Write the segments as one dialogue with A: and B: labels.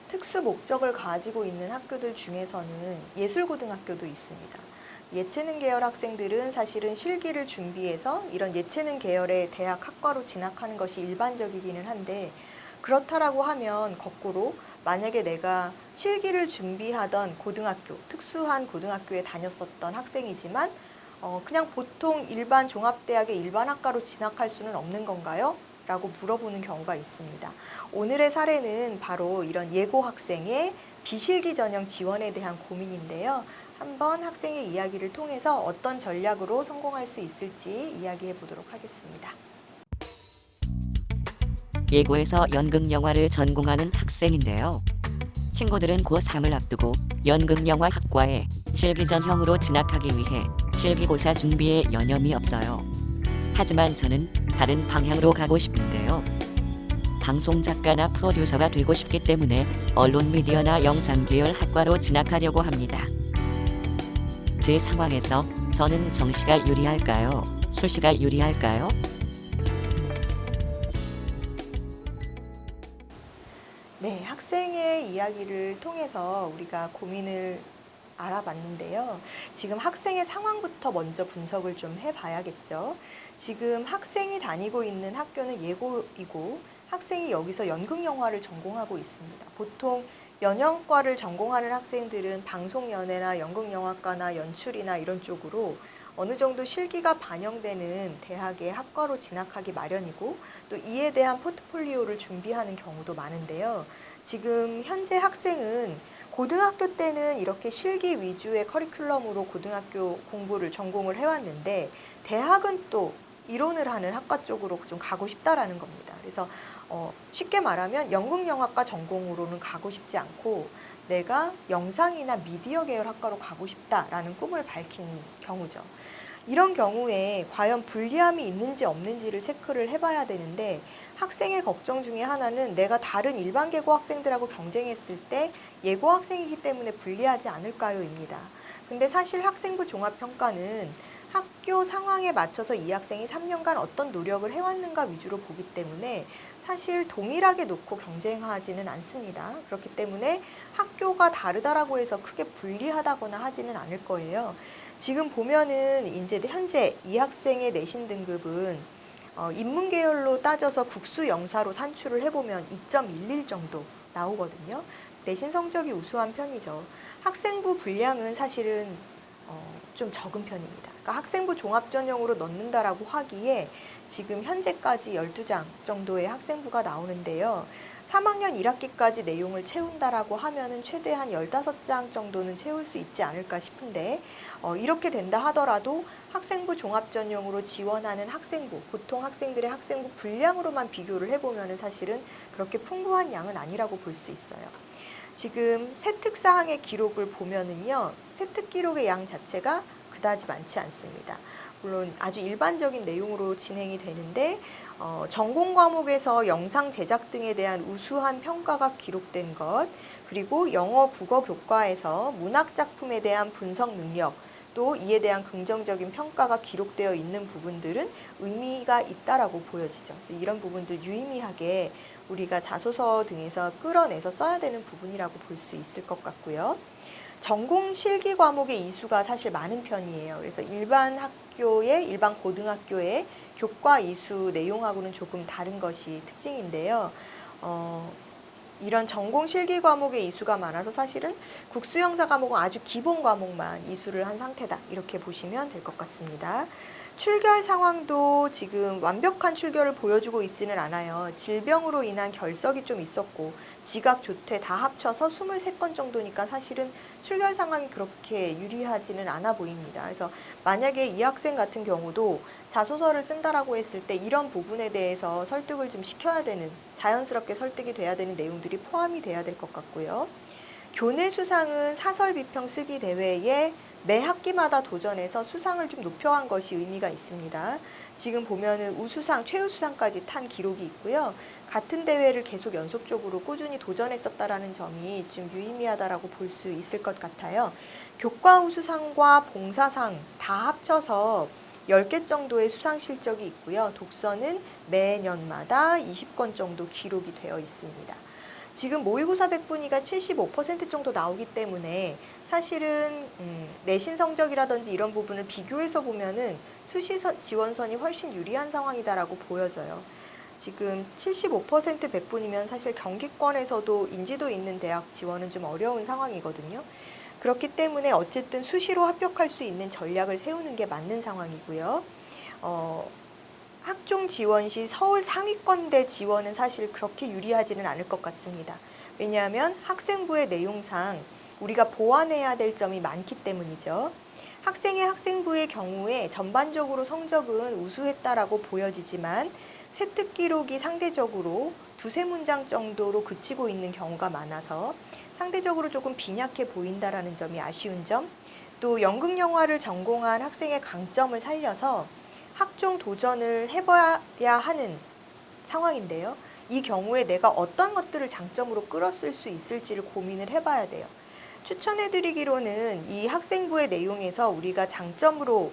A: 특수 목적을 가지고 있는 학교들 중에서는 예술고등학교도 있습니다. 예체능 계열 학생들은 사실은 실기를 준비해서 이런 예체능 계열의 대학 학과로 진학하는 것이 일반적이기는 한데, 그렇다라고 하면 거꾸로 만약에 내가 실기를 준비하던 고등학교, 특수한 고등학교에 다녔었던 학생이지만 그냥 보통 일반 종합대학의 일반 학과로 진학할 수는 없는 건가요? 라고 물어보는 경우가 있습니다. 오늘의 사례는 바로 이런 예고 학생의 비실기 전형 지원에 대한 고민인데요. 한번 학생의 이야기를 통해서 어떤 전략으로 성공할 수 있을지 이야기해 보도록 하겠습니다.
B: 예고에서 연극영화를 전공하는 학생인데요. 친구들은 고3을 앞두고 연극영화 학과에 실기 전형으로 진학하기 위해 실기고사 준비에 여념이 없어요. 하지만 저는 다른 방향으로 가고 싶은데요. 방송작가나 프로듀서가 되고 싶기 때문에 언론 미디어나 영상 계열 학과로 진학하려고 합니다. 제 상황에서 저는 정시가 유리할까요? 수시가 유리할까요?
A: 네, 학생의 이야기를 통해서 우리가 고민을 알아봤는데요. 지금 학생의 상황부터 먼저 분석을 좀 해봐야겠죠. 지금 학생이 다니고 있는 학교는 예고이고 학생이 여기서 연극영화를 전공하고 있습니다. 보통 연영과를 전공하는 학생들은 방송연예나 연극영화과나 연출이나 이런 쪽으로 어느 정도 실기가 반영되는 대학의 학과로 진학하기 마련이고 또 이에 대한 포트폴리오를 준비하는 경우도 많은데요. 지금 현재 학생은 고등학교 때는 이렇게 실기 위주의 커리큘럼으로 고등학교 공부를 전공을 해왔는데 대학은 또 이론을 하는 학과 쪽으로 좀 가고 싶다라는 겁니다. 그래서 쉽게 말하면 연극영화과 전공으로는 가고 싶지 않고 내가 영상이나 미디어 계열 학과로 가고 싶다라는 꿈을 밝힌 경우죠. 이런 경우에 과연 불리함이 있는지 없는지를 체크를 해봐야 되는데 학생의 걱정 중에 하나는 내가 다른 일반 계고 학생들하고 경쟁했을 때 예고 학생이기 때문에 불리하지 않을까요입니다. 근데 사실 학생부 종합평가는 학교 상황에 맞춰서 이 학생이 3년간 어떤 노력을 해왔는가 위주로 보기 때문에 사실 동일하게 놓고 경쟁하지는 않습니다. 그렇기 때문에 학교가 다르다라고 해서 크게 불리하다거나 하지는 않을 거예요. 지금 보면은 이제 현재 이 학생의 내신 등급은 인문 계열로 따져서 국수 영사로 산출을 해보면 2.11 정도 나오거든요. 내신 성적이 우수한 편이죠. 학생부 분량은 사실은 좀 적은 편입니다. 그러니까 학생부 종합 전형으로 넣는다라고 하기에 지금 현재까지 12장 정도의 학생부가 나오는데요. 3학년 1학기까지 내용을 채운다라고 하면은 최대한 15장 정도는 채울 수 있지 않을까 싶은데 이렇게 된다 하더라도 학생부 종합 전형으로 지원하는 학생부, 보통 학생들의 학생부 분량으로만 비교를 해보면은 사실은 그렇게 풍부한 양은 아니라고 볼 수 있어요. 지금 세특사항의 기록을 보면은요, 세특 기록의 양 자체가 그다지 많지 않습니다. 물론 아주 일반적인 내용으로 진행이 되는데 전공 과목에서 영상 제작 등에 대한 우수한 평가가 기록된 것, 그리고 영어 국어 교과에서 문학 작품에 대한 분석 능력, 또 이에 대한 긍정적인 평가가 기록되어 있는 부분들은 의미가 있다라고 보여지죠. 이런 부분들 유의미하게 우리가 자소서 등에서 끌어내서 써야 되는 부분이라고 볼 수 있을 것 같고요. 전공 실기 과목의 이수가 사실 많은 편이에요. 그래서 일반 고등학교의 교과 이수 내용하고는 조금 다른 것이 특징인데요. 이런 전공 실기 과목의 이수가 많아서 사실은 국수영사 과목은 아주 기본 과목만 이수를 한 상태다. 이렇게 보시면 될 것 같습니다. 출결 상황도 지금 완벽한 출결을 보여주고 있지는 않아요. 질병으로 인한 결석이 좀 있었고 지각, 조퇴 다 합쳐서 23건 정도니까 사실은 출결 상황이 그렇게 유리하지는 않아 보입니다. 그래서 만약에 이 학생 같은 경우도 자소서를 쓴다라고 했을 때 이런 부분에 대해서 설득을 좀 시켜야 되는, 자연스럽게 설득이 돼야 되는 내용들이 포함이 돼야 될 것 같고요. 교내 수상은 사설 비평 쓰기 대회에 매 학기마다 도전해서 수상을 좀 높여간 것이 의미가 있습니다. 지금 보면은 우수상, 최우수상까지 탄 기록이 있고요. 같은 대회를 계속 연속적으로 꾸준히 도전했었다라는 점이 좀 유의미하다라고 볼 수 있을 것 같아요. 교과 우수상과 봉사상 다 합쳐서 10개 정도의 수상 실적이 있고요. 독서는 매년마다 20건 정도 기록이 되어 있습니다. 지금 모의고사 백분위가 75% 정도 나오기 때문에 사실은 내신 성적이라든지 이런 부분을 비교해서 보면은 수시 지원선이 훨씬 유리한 상황이다라고 보여져요. 지금 75% 백분이면 사실 경기권에서도 인지도 있는 대학 지원은 좀 어려운 상황이거든요. 그렇기 때문에 어쨌든 수시로 합격할 수 있는 전략을 세우는 게 맞는 상황이고요. 학종 지원 시 서울 상위권대 지원은 사실 그렇게 유리하지는 않을 것 같습니다. 왜냐하면 학생부의 내용상 우리가 보완해야 될 점이 많기 때문이죠. 학생의 학생부의 경우에 전반적으로 성적은 우수했다라고 보여지지만 세특 기록이 상대적으로 두세 문장 정도로 그치고 있는 경우가 많아서 상대적으로 조금 빈약해 보인다라는 점이 아쉬운 점, 또 연극 영화를 전공한 학생의 강점을 살려서 학종 도전을 해봐야 하는 상황인데요. 이 경우에 내가 어떤 것들을 장점으로 끌어쓸 수 있을지를 고민을 해봐야 돼요. 추천해드리기로는 이 학생부의 내용에서 우리가 장점으로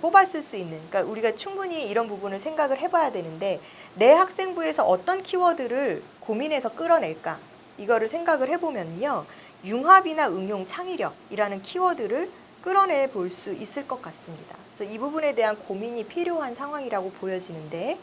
A: 뽑았을 수 있는, 그러니까 우리가 충분히 이런 부분을 생각을 해봐야 되는데 내 학생부에서 어떤 키워드를 고민해서 끌어낼까 이거를 생각을 해보면요, 융합이나 응용 창의력이라는 키워드를 끌어내 볼 수 있을 것 같습니다. 그래서 이 부분에 대한 고민이 필요한 상황이라고 보여지는데,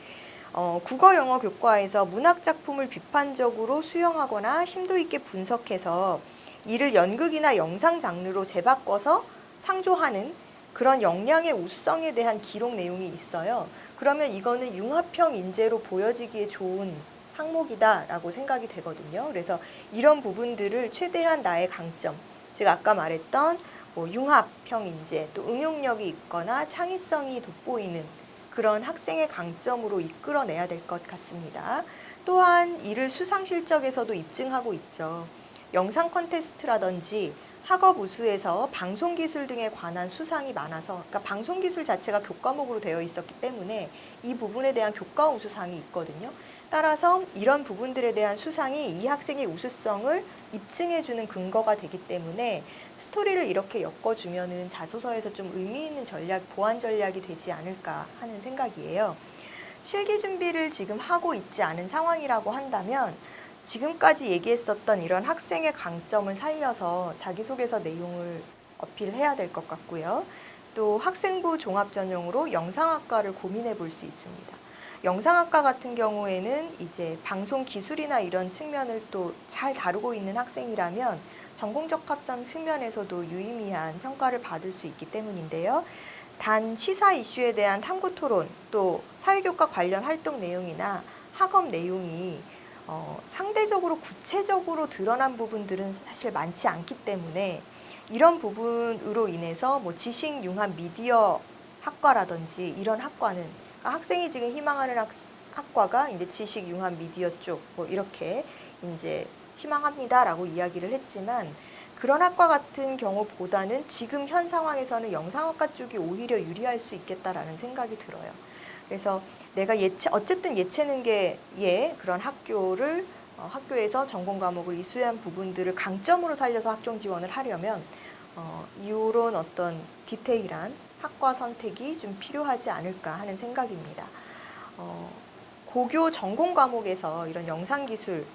A: 국어 영어 교과에서 문학 작품을 비판적으로 수용하거나 심도 있게 분석해서 이를 연극이나 영상 장르로 재바꿔서 창조하는 그런 역량의 우수성에 대한 기록 내용이 있어요. 그러면 이거는 융합형 인재로 보여지기에 좋은 항목이다라고 생각이 되거든요. 그래서 이런 부분들을 최대한 나의 강점, 즉 아까 말했던 융합형 인재, 또 응용력이 있거나 창의성이 돋보이는 그런 학생의 강점으로 이끌어내야 될 것 같습니다. 또한 이를 수상 실적에서도 입증하고 있죠. 영상 콘테스트라든지 학업 우수에서 방송기술 등에 관한 수상이 많아서, 그러니까 방송기술 자체가 교과목으로 되어 있었기 때문에 이 부분에 대한 교과 우수상이 있거든요. 따라서 이런 부분들에 대한 수상이 이 학생의 우수성을 입증해주는 근거가 되기 때문에 스토리를 이렇게 엮어주면은 자소서에서 좀 의미 있는 전략, 보완 전략이 되지 않을까 하는 생각이에요. 실기 준비를 지금 하고 있지 않은 상황이라고 한다면 지금까지 얘기했었던 이런 학생의 강점을 살려서 자기소개서 내용을 어필해야 될 것 같고요. 또 학생부 종합 전형으로 영상학과를 고민해 볼 수 있습니다. 영상학과 같은 경우에는 이제 방송 기술이나 이런 측면을 또 잘 다루고 있는 학생이라면 전공 적합성 측면에서도 유의미한 평가를 받을 수 있기 때문인데요. 단 시사 이슈에 대한 탐구 토론, 또 사회교과 관련 활동 내용이나 학업 내용이 상대적으로 구체적으로 드러난 부분들은 사실 많지 않기 때문에 이런 부분으로 인해서 지식 융합 미디어 학과라든지 이런 학과는, 그러니까 학생이 지금 희망하는 학과가 이제 지식 융합 미디어 쪽 이렇게 이제 희망합니다라고 이야기를 했지만, 그런 학과 같은 경우보다는 지금 현 상황에서는 영상학과 쪽이 오히려 유리할 수 있겠다라는 생각이 들어요. 그래서 내가 어쨌든 예체능계의 그런 학교를 학교에서 전공 과목을 이수한 부분들을 강점으로 살려서 학종 지원을 하려면 이런 어떤 디테일한 학과 선택이 좀 필요하지 않을까 하는 생각입니다. 고교 전공 과목에서 이런 영상기술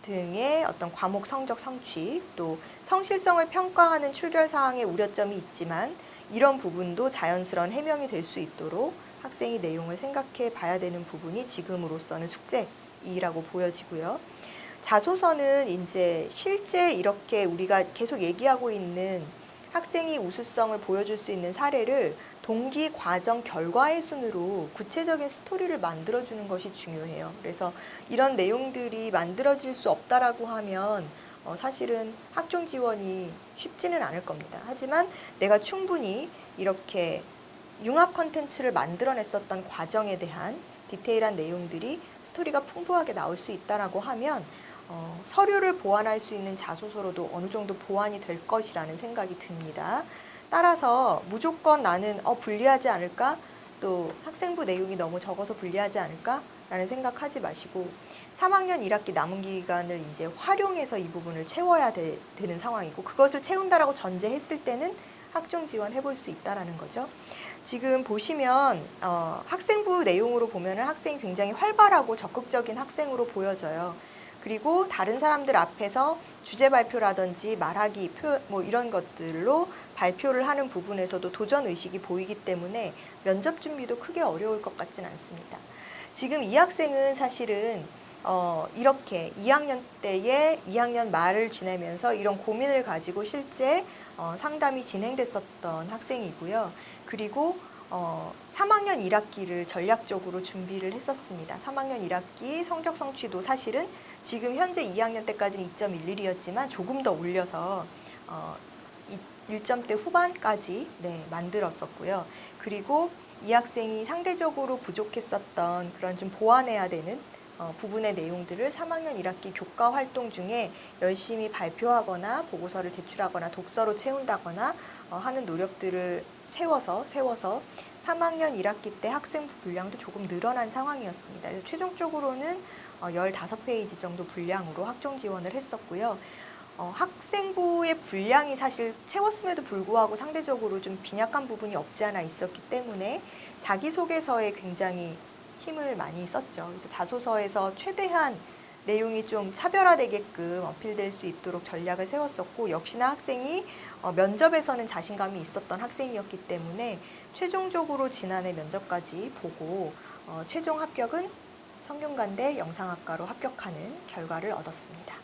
A: 등의 어떤 과목 성적 성취, 또 성실성을 평가하는 출결 사항에 우려점이 있지만 이런 부분도 자연스러운 해명이 될 수 있도록 학생이 내용을 생각해 봐야 되는 부분이 지금으로서는 숙제이라고 보여지고요. 자소서는 이제 실제 이렇게 우리가 계속 얘기하고 있는 학생이 우수성을 보여줄 수 있는 사례를 동기, 과정, 결과의 순으로 구체적인 스토리를 만들어주는 것이 중요해요. 그래서 이런 내용들이 만들어질 수 없다라고 하면 사실은 학종 지원이 쉽지는 않을 겁니다. 하지만 내가 충분히 이렇게 융합 컨텐츠를 만들어냈었던 과정에 대한 디테일한 내용들이 스토리가 풍부하게 나올 수 있다라고 하면 서류를 보완할 수 있는 자소서로도 어느 정도 보완이 될 것이라는 생각이 듭니다. 따라서 무조건 나는 불리하지 않을까? 또 학생부 내용이 너무 적어서 불리하지 않을까? 라는 생각하지 마시고 3학년 1학기 남은 기간을 이제 활용해서 이 부분을 채워야 되는 상황이고, 그것을 채운다라고 전제했을 때는 학종 지원해 볼 수 있다라는 거죠. 지금 보시면 학생부 내용으로 보면 학생이 굉장히 활발하고 적극적인 학생으로 보여져요. 그리고 다른 사람들 앞에서 주제 발표라든지 말하기, 뭐 이런 것들로 발표를 하는 부분에서도 도전 의식이 보이기 때문에 면접 준비도 크게 어려울 것 같진 않습니다. 지금 이 학생은 사실은 이렇게 2학년 때에 2학년 말을 지내면서 이런 고민을 가지고 실제 상담이 진행됐었던 학생이고요. 그리고 3학년 1학기를 전략적으로 준비를 했었습니다. 3학년 1학기 성적 성취도 사실은 지금 현재 2학년 때까지는 2.11이었지만 조금 더 올려서 1점대 후반까지 만들었었고요. 그리고 이 학생이 상대적으로 부족했었던 그런 좀 보완해야 되는 부분의 내용들을 3학년 1학기 교과 활동 중에 열심히 발표하거나 보고서를 제출하거나 독서로 채운다거나 하는 노력들을 세워서 3학년 1학기 때 학생 분량도 조금 늘어난 상황이었습니다. 그래서 최종적으로는 15페이지 정도 분량으로 학종 지원을 했었고요. 학생부의 분량이 사실 채웠음에도 불구하고 상대적으로 좀 빈약한 부분이 없지 않아 있었기 때문에 자기소개서에 굉장히 힘을 많이 썼죠. 그래서 자소서에서 최대한 내용이 좀 차별화되게끔 어필될 수 있도록 전략을 세웠었고, 역시나 학생이 면접에서는 자신감이 있었던 학생이었기 때문에 최종적으로 지난해 면접까지 보고 최종 합격은 성균관대 영상학과로 합격하는 결과를 얻었습니다.